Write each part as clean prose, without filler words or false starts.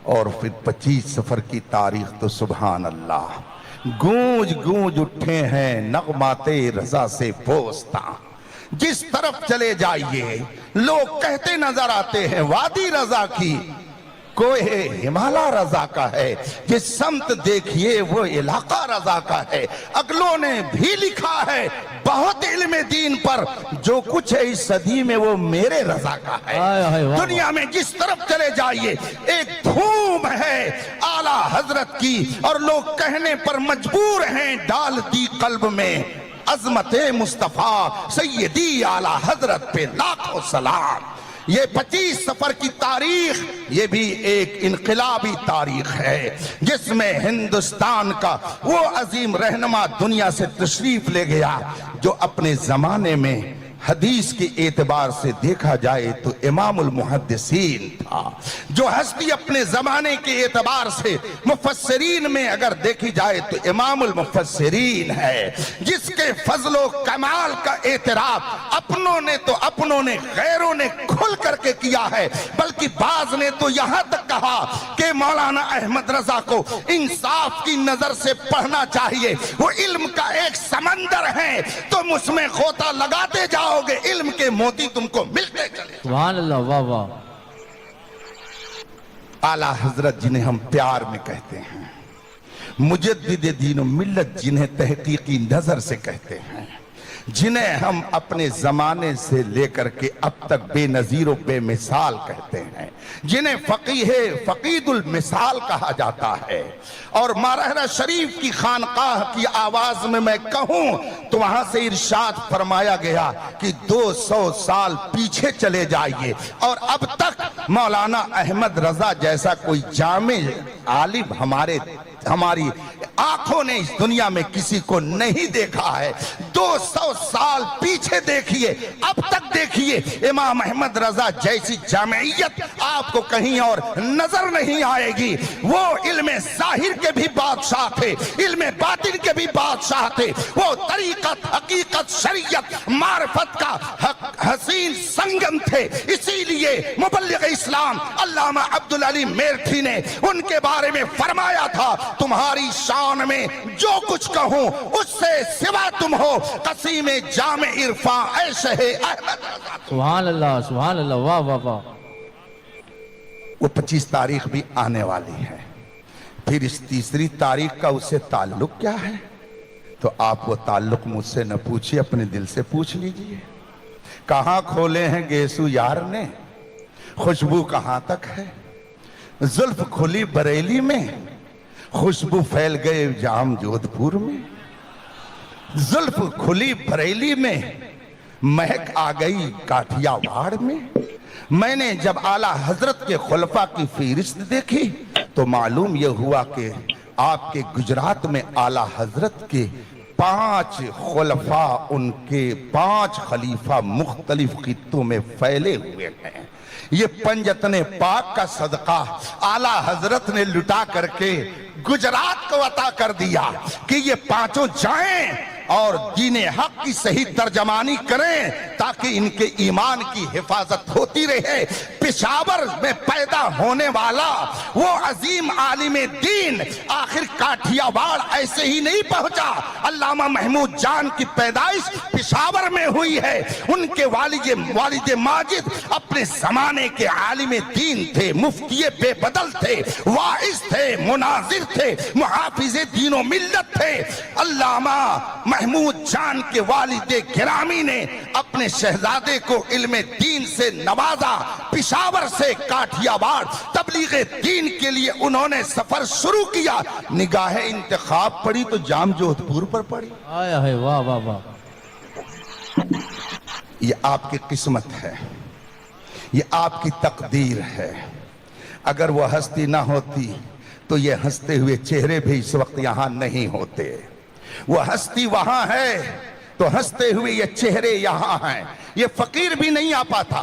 اور پھر 25 سفر کی تاریخ تو سبحان اللہ، گونج گونج اٹھے ہیں نغمات رضا سے پوستاں، جس طرف چلے جائیے لوگ کہتے نظر آتے ہیں وادی رضا کی، کوہ ہمالہ رضا کا ہے، جس سمت دیکھیے وہ علاقہ رضا کا ہے۔ اگلوں نے بھی لکھا ہے بہت علم دین پر، جو کچھ ہے اس صدی میں وہ میرے رضا کا ہے۔ دنیا میں جس طرف چلے جائیے ایک دھوم ہے اعلیٰ حضرت کی، اور لوگ کہنے پر مجبور ہیں ڈال دی قلب میں عظمت مصطفیٰ سیدی اعلیٰ حضرت پہ لاکھوں سلام۔ یہ 25 سفر کی تاریخ یہ بھی ایک انقلابی تاریخ ہے، جس میں ہندوستان کا وہ عظیم رہنما دنیا سے تشریف لے گیا جو اپنے زمانے میں حدیث کے اعتبار سے دیکھا جائے تو امام المحدثین تھا، جو ہستی اپنے زمانے کے اعتبار سے مفسرین میں اگر دیکھی جائے تو امام المفسرین ہے، جس کے فضل و کمال کا اعتراف اپنوں نے غیروں نے کھل کر کے کیا ہے، بلکہ بعض نے تو یہاں تک کہا کہ مولانا احمد رضا کو انصاف کی نظر سے پڑھنا چاہیے، وہ علم کا ایک سمندر ہے، تم اس میں غوطہ لگاتے جاؤ گے علم کے موتی تم کو ملتے چلے۔ سبحان اللہ، واہ واہ۔ اعلیٰ حضرت جنہیں ہم پیار میں کہتے ہیں، مجدد دین و ملت جنہیں تحقیقی نظر سے کہتے ہیں، جنہیں ہم اپنے زمانے سے لے کر کے اب تک بے نظیر و بے مثال کہتے ہیں، جنہیں فقیہ فقید المثال کہا جاتا ہے، اور مارہرہ شریف کی خانقاہ کی آواز میں کہوں تو وہاں سے ارشاد فرمایا گیا کہ 200 سال پیچھے چلے جائیے اور اب تک مولانا احمد رضا جیسا کوئی جامع عالم ہماری آنکھوں نے اس دنیا میں کسی کو نہیں دیکھا ہے۔ 200 سال پیچھے دیکھیے، اب تک دیکھیے، امام احمد رضا جیسی جامعیت آپ کو کہیں اور نظر نہیں آئے گی۔ وہ علم ظاہر کے بھی بادشاہ تھے، علم باطن کے بھی بادشاہ تھے، وہ طریقت، حقیقت، شریعت، معرفت کا حسین سنگم تھے۔ اسی لیے مبلغ اسلام علامہ عبدالعلی میرٹھی نے ان کے بارے میں فرمایا تھا، تمہاری شان میں جو کچھ کہوں اس سے سوا تم ہو قسیم جامع عرفاں اے شہ احمد رضا۔ سبحان اللہ، سبحان اللہ، واہ واہ واہ۔ وہ 25 تاریخ بھی آنے والی ہے، پھر اس تیسری تاریخ کا اس سے تعلق کیا ہے تو آپ وہ تعلق مجھ سے نہ پوچھئے، اپنے دل سے پوچھ لیجئے۔ کہاں کھولے ہیں گیسو یار نے، خوشبو کہاں تک ہے، زلف کھلی بریلی میں، خوشبو پھیل گئے جام جودھ پور میں، زلف کھلی بریلی میں، مہک آ گئی کاٹھیا واڑ میں۔ میں نے جب اعلیٰ حضرت کے خلفاء کی فہرست دیکھی تو معلوم یہ ہوا کہ آپ کے گجرات میں اعلیٰ حضرت کے 5 خلفاء، ان کے 5 خلیفہ مختلف خطوں میں پھیلے ہوئے ہیں۔ یہ پنجتن پاک کا صدقہ اعلیٰ حضرت نے لٹا کر کے گجرات کو عطا کر دیا کہ یہ 5 جائیں اور دین حق کی صحیح ترجمانی کریں تاکہ ان کے ایمان کی حفاظت ہوتی رہے۔ پشاور میں پیدا ہونے والا وہ عظیم عالم دین آخر کاٹھیا واڑ ایسے ہی نہیں پہنچا۔ علامہ محمود جان کی پیدائش پشاور میں ہوئی ہے، ان کے والد ماجد اپنے زمانے کے عالم دین تھے، مفتی بے بدل تھے، واعظ تھے، مناظر تھے، محافظ دین و ملت تھے۔ علامہ محمود جان کے والد گرامی نے اپنے شہزادے کو علم دین سے نوازا، پشاور سے کاٹھیا واڑ تبلیغ دین کے لیے انہوں نے سفر شروع کیا۔ نگاہ انتخاب پڑی تو جام جودھ پور پر پڑی۔ آیا ہے، واہ واہ واہ۔ یہ آپ کی قسمت ہے، یہ آپ کی تقدیر ہے۔ اگر وہ ہستی نہ ہوتی تو یہ ہنستے ہوئے چہرے بھی اس وقت یہاں نہیں ہوتے۔ وہ ہستی وہاں ہے تو ہنستے ہوئے یہ چہرے یہاں ہیں۔ یہ فقیر بھی نہیں آ پاتا،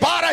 12